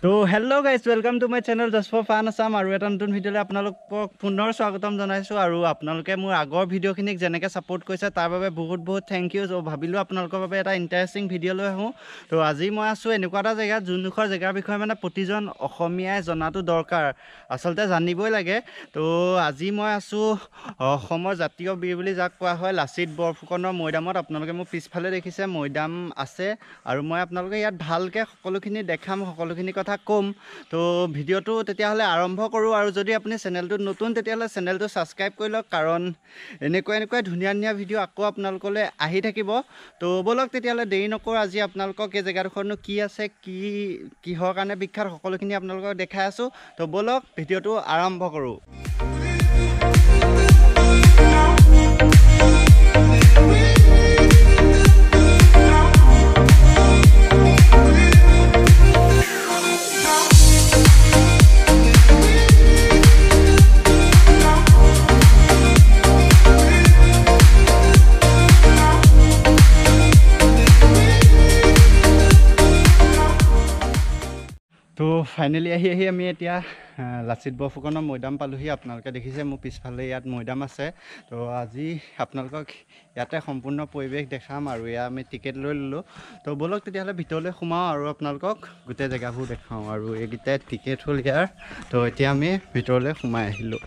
তো hello' guys welcome to my channel just for fun Assam আৰু এটা নতুন ভিডিঅ'লৈ আপোনালোকক পুনৰ স্বাগতম জনাইছোঁ আৰু আপোনালোকে মোৰ আগৰ ভিডিঅ'খিনিক যেনেকৈ ছাপোৰ্ট কৰিছে তাৰ বাবে বহুত বহুত থেংক ইউ। চ' ভাবিলোঁ আপোনালোকৰ বাবে এটা ইণ্টাৰেষ্টিং ভিডিঅ' লৈ আহোঁ। তো আজি মই আছোঁ এনেকুৱা এটা জেগাত যোনডোখৰ জেগাৰ বিষয়ে মানে প্ৰতিজন অসমীয়াই জনাটো দৰকাৰ, আচলতে জানিবই লাগে। তো আজি মই আছোঁ অসমৰ জাতীয় বীৰ বুলি যাক কোৱা হয় লাচিত বৰফুকনৰ মৈদামত। আপোনালোকে মোৰ পিছফালে দেখিছে মৈদাম আছে আৰু মই আপোনালোকে ইয়াত ভালকৈ সকলোখিনি দেখাম, সকলোখিনি কথা ক'ম। তো ভিডিঅ'টো তেতিয়াহ'লে আৰম্ভ কৰোঁ আৰু যদি আপুনি চেনেলটোত নতুন তেতিয়াহ'লে চেনেলটো ছাবস্ক্ৰাইব কৰি লওক, কাৰণ এনেকুৱা ধুনীয়া ধুনীয়া ভিডিঅ' আকৌ আপোনালোকলৈ আহি থাকিব। তো ব'লক তেতিয়াহ'লে দেৰি নকৰোঁ, আজি আপোনালোকক এই জেগাডোখৰনো কি আছে, কিহৰ কাৰণে বিখ্যাত সকলোখিনি আপোনালোকক দেখাই আছোঁ। তো ব'লক ভিডিঅ'টো আৰম্ভ কৰোঁ। তো ফাইনেলি আহি আমি এতিয়া লাচিত বৰফুকনৰ মৈদাম পালোহি। আপোনালোকে দেখিছে মোৰ পিছফালে ইয়াত মৈদাম আছে। তো আজি আপোনালোকক ইয়াতে সম্পূৰ্ণ পৰিৱেশ দেখাম আৰু এয়া আমি টিকেট লৈ ল'লোঁ। তো ব'লক তেতিয়াহ'লে ভিতৰলৈ সোমাওঁ আৰু আপোনালোকক গোটেই জেগাবোৰ দেখাওঁ। আৰু এইকেইটাই টিকেট হ'ল ইয়াৰ। তো এতিয়া আমি ভিতৰলৈ সোমাই আহিলোঁ।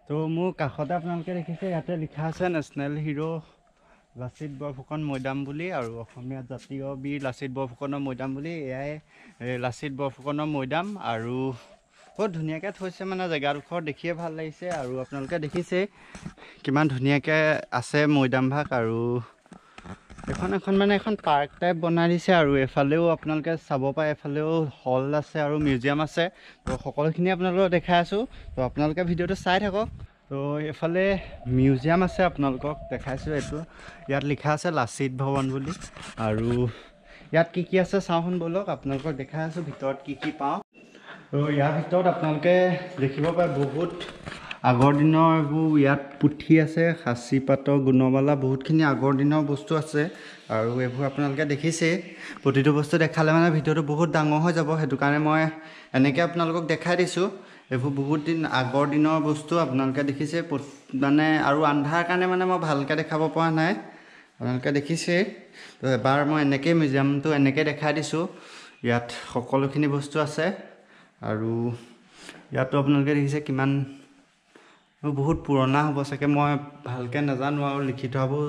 তো মোৰ কাষতে আপোনালোকে দেখিছে ইয়াতে লিখা আছে নেশ্যনেল হিৰ' লাচিত বৰফুকন মৈদাম বুলি আৰু অসমীয়া জাতীয় বীৰ লাচিত বৰফুকনৰ মৈদাম বুলি। এয়াই লাচিত বৰফুকনৰ মৈদাম আৰু বহুত ধুনীয়াকৈ থৈছে, মানে জেগাডোখৰ দেখিয়ে ভাল লাগিছে। আৰু আপোনালোকে দেখিছে কিমান ধুনীয়াকৈ আছে মৈদামভাগ। আৰু এখন পাৰ্ক টাইপ বনাই দিছে আৰু এফালেও আপোনালোকে চাব পাৰে, এফালেও হল আছে আৰু মিউজিয়াম আছে। তো সকলোখিনি আপোনালোকক দেখাই আছোঁ, তো আপোনালোকে ভিডিঅ'টো চাই থাকক। তো এফালে মিউজিয়াম আছে, আপোনালোকক দেখাইছোঁ। এইটো ইয়াত লিখা আছে লাচিত ভৱন বুলি। আৰু ইয়াত কি আছে চাওঁচোন ব'লক, আপোনালোকক দেখাই আছোঁ ভিতৰত কি পাওঁ। তো ইয়াৰ ভিতৰত আপোনালোকে দেখিব পাৰে বহুত আগৰ দিনৰ এইবোৰ ইয়াত পুথি আছে, সাঁচি পাতৰ গুণমালা, বহুতখিনি আগৰ দিনৰ বস্তু আছে। আৰু এইবোৰ আপোনালোকে দেখিছেই, প্ৰতিটো বস্তু দেখালে মানে ভিডিঅ'টো বহুত ডাঙৰ হৈ যাব, সেইটো কাৰণে মই এনেকৈ আপোনালোকক দেখাই দিছোঁ। এইবোৰ বহুত দিন আগৰ দিনৰ বস্তু আপোনালোকে দেখিছে, মানে আৰু আন্ধাৰ কাৰণে মানে মই ভালকৈ দেখাব পৰা নাই, আপোনালোকে দেখিছেই। তো এবাৰ মই এনেকৈ মিউজিয়ামটো এনেকৈ দেখাই দিছোঁ। ইয়াত সকলোখিনি বস্তু আছে আৰু ইয়াতো আপোনালোকে দেখিছে কিমান বহুত পুৰণা হ'ব চাগে, মই ভালকৈ নাজানো আৰু লিখি থোৱাবোৰ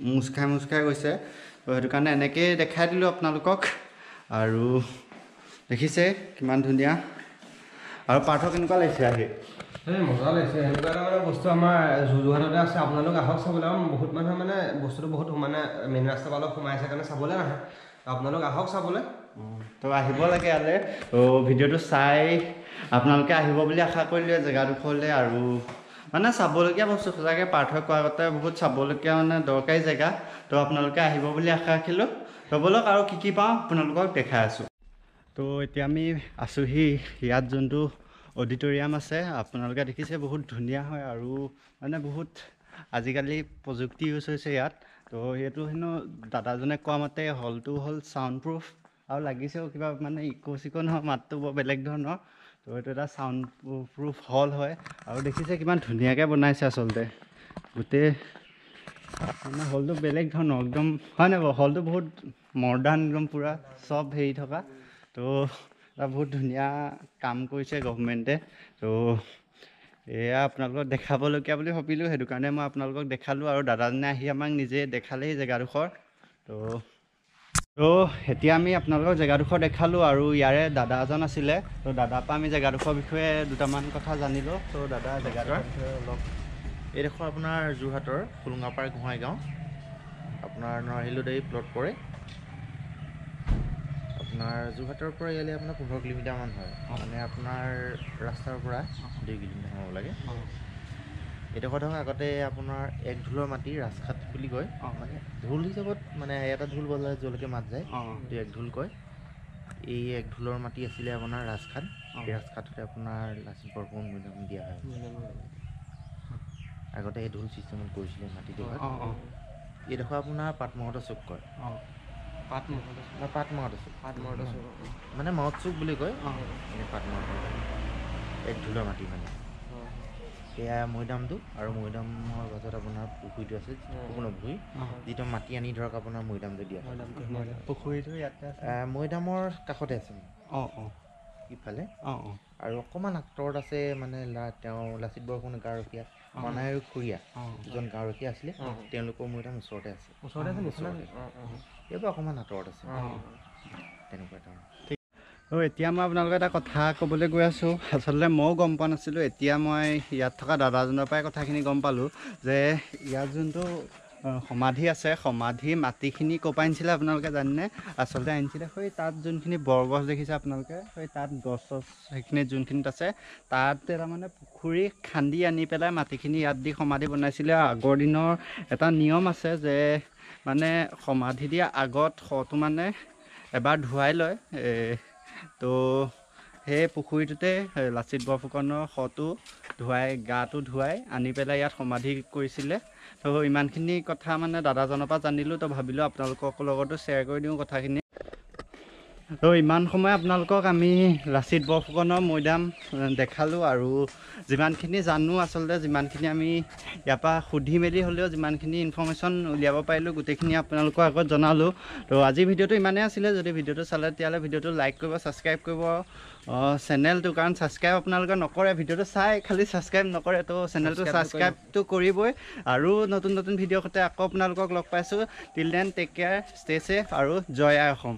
মোচ খাই গৈছে। তো সেইটো কাৰণে এনেকৈয়ে দেখাই দিলোঁ আপোনালোকক। আৰু দেখিছে কিমান ধুনীয়া। আৰু পাৰ্থ কেনেকুৱা লাগিছে আহি? মজা লাগিছে। এনেকুৱা এটা মানে বস্তু আমাৰ যোৰহাটতে আছে, আপোনালোক আহক চাবলৈ। আৰু বহুত মানুহে মানে বস্তুটো বহুত মানে মেইন ৰাস্তা পালত সোমাই আছে কাৰণে চাবলৈ নাহে, আপোনালোক আহক চাবলৈ। তো আহিব লাগে ইয়ালৈ। তো ভিডিঅ'টো চাই আপোনালোকে আহিব বুলি আশা কৰিলোঁ জেগাডোখৰলৈ। আৰু মানে চাবলগীয়া বস্তু সঁচাকৈ পাৰ্থই কোৱাৰ আগতে বহুত চাবলগীয়া মানে দৰকাৰী জেগা। তো আপোনালোকে আহিব বুলি আশা ৰাখিলোঁ। তো ব'লক আৰু কি পাওঁ আপোনালোকক দেখাই আছোঁ। তো এতিয়া আমি আছোঁহি ইয়াত যোনটো অডিটৰিয়াম আছে, আপোনালোকে দেখিছে বহুত ধুনীয়া হয় আৰু মানে বহুত আজিকালি প্ৰযুক্তি ইউজ হৈছে ইয়াত। তো সেইটো হেনো দাদাজনে কোৱা মতে হলটো হ'ল ছাউণ্ড প্ৰুফ আৰু লাগিছেও কিবা মানে ইক' নহয়, মাতটো বৰ বেলেগ ধৰণৰ। তো এইটো এটা ছাউণ্ড প্ৰুফ হল হয়। আৰু দেখিছে কিমান ধুনীয়াকৈ বনাইছে আচলতে গোটেই মানে হলটো বেলেগ ধৰণৰ একদম, হয় নাই বাৰু? হলটো বহুত মডাৰ্ণ একদম পূৰা চব হেৰি থকা। তো এটা বহুত ধুনীয়া কাম কৰিছে গভৰ্ণমেণ্টে। তো এয়া আপোনালোকক দেখাবলগীয়া বুলি ভাবিলোঁ, সেইটো কাৰণে মই আপোনালোকক দেখালোঁ আৰু দাদাজনে আহি আমাক নিজে দেখালেই জেগাডোখৰ। তো এতিয়া আমি আপোনালোকক জেগাডোখৰ দেখালোঁ আৰু ইয়াৰে দাদা এজন আছিলে, তো দাদাৰ পৰা আমি জেগাডোখৰৰ বিষয়ে দুটামান কথা জানিলোঁ। তো দাদা জেগাডোখৰ বিষয়ে অলপ। এইডোখৰ আপোনাৰ যোৰহাটৰ ফুলুঙাপাৰ গোহাঁই গাঁও, আপোনাৰ নৰহিলুদাৰী প্লট পৰে। আপোনাৰ যোৰহাটৰ পৰা ইয়ালৈ আপোনাৰ 15 কিলোমিটাৰমান হয়, মানে আপোনাৰ ৰাস্তাৰ পৰা 2 কিলোমিটাৰ হ'ব লাগে। এইডোখৰ ধৰক আগতে আপোনাৰ এক ঢোলৰ মাটি ৰাজঘাট বুলি কয়, মানে ঢোল হিচাপত মানে এটা ঢোল বজাই য'লৈকে মাত যায় সেইটো এক ঢোল কয়। এই এক ঢোলৰ মাটি আছিলে আপোনাৰ ৰাজঘাট, এই ৰাজঘাটতে আপোনাৰ লাচিত বৰফুকন মৈদাম দিয়া হয়। আগতে এই ঢোল ছিষ্টেমত কৰিছিলে মাটিটো। এইডোখৰ আপোনাৰ পাটমহত চুক কয়, পাটমহত চুক মানে মহত চুক বুলি কয়, পাটমহত এক ঢোলৰ মাটি মানে। সেয়া মৈদামটো, আৰু মৈদামৰ মাজত আপোনাৰ পুখুৰীটো আছে, পুখুৰী যিটো মাটি আনি ধৰক আপোনাৰ মৈদামটো দিয়া হয়। পুখুৰীটো ইয়াতে আছে, মৈদামৰ কাষতে আছে ইফালে। আৰু অকণমান আঁতৰত আছে মানে তেওঁ লাচিত বৰফুকন গাঁওৰখীয়া মনাই আৰু খুৰীয়া দুজন গাঁওৰখীয়া আছিলে, তেওঁলোকৰ মৈদাম ওচৰতে আছে। এইবোৰ অকণমান আঁতৰত আছে, তেনেকুৱা ধৰণৰ। এতিয়া মই আপোনালোকে এটা কথা ক'বলৈ গৈ আছোঁ। আচলতে ময়ো গম পোৱা নাছিলোঁ, এতিয়া মই ইয়াত থকা দাদাজনৰ পৰাই কথাখিনি গম পালোঁ যে ইয়াত যোনটো সমাধি আছে, সমাধি মাটিখিনি ক'ৰ পৰা আনিছিলে আপোনালোকে জানেনে? আচলতে আনিছিলে সেই তাত যোনখিনি বৰগছ দেখিছে আপোনালোকে, সেই তাত গছ সেইখিনি যোনখিনিত আছে তাত তাৰমানে পুখুৰী খান্দি আনি পেলাই মাটিখিনি ইয়াত দি সমাধি বনাইছিলে। আগৰ দিনৰ এটা নিয়ম আছে যে মানে সমাধি দিয়া আগত শটো মানে এবাৰ ধুৱাই লয়। তো সেই পুখুৰীটোতে লাচিত বৰফুকনৰ শটো ধুৱাই, গাটো ধুৱাই আনি পেলাই ইয়াত সমাধি কৰিছিলে। তো ইমানখিনি কথা মানে দাদাজনৰ পৰা জানিলোঁ, তো ভাবিলোঁ আপোনালোকৰ লগতো শ্বেয়াৰ কৰি দিওঁ কথাখিনি। তো ইমান সময় আপোনালোকক আমি লাচিত বৰফুকনৰ মৈদাম দেখালোঁ আৰু যিমানখিনি জানো, আচলতে যিমানখিনি আমি ইয়াৰ পৰা সুধি মেলি হ'লেও যিমানখিনি ইনফৰ্মেশ্যন উলিয়াব পাৰিলোঁ গোটেইখিনি আপোনালোকৰ আগত জনালোঁ। তো আজিৰ ভিডিঅ'টো ইমানেই আছিলে। যদি ভিডিঅ'টো চালে তেতিয়াহ'লে ভিডিঅ'টো লাইক কৰিব, ছাবস্ক্ৰাইব কৰিব চেনেলটো, কাৰণ ছাবস্ক্ৰাইব আপোনালোকে নকৰে, ভিডিঅ'টো চাই খালি ছাবস্ক্ৰাইব নকৰে। তো চেনেলটো ছাবস্ক্ৰাইবটো কৰিবই। আৰু নতুন নতুন ভিডিঅ'ৰ সৈতে আকৌ আপোনালোকক লগ পাইছোঁ। Till then take care, stay safe আৰু জয় আই অসম।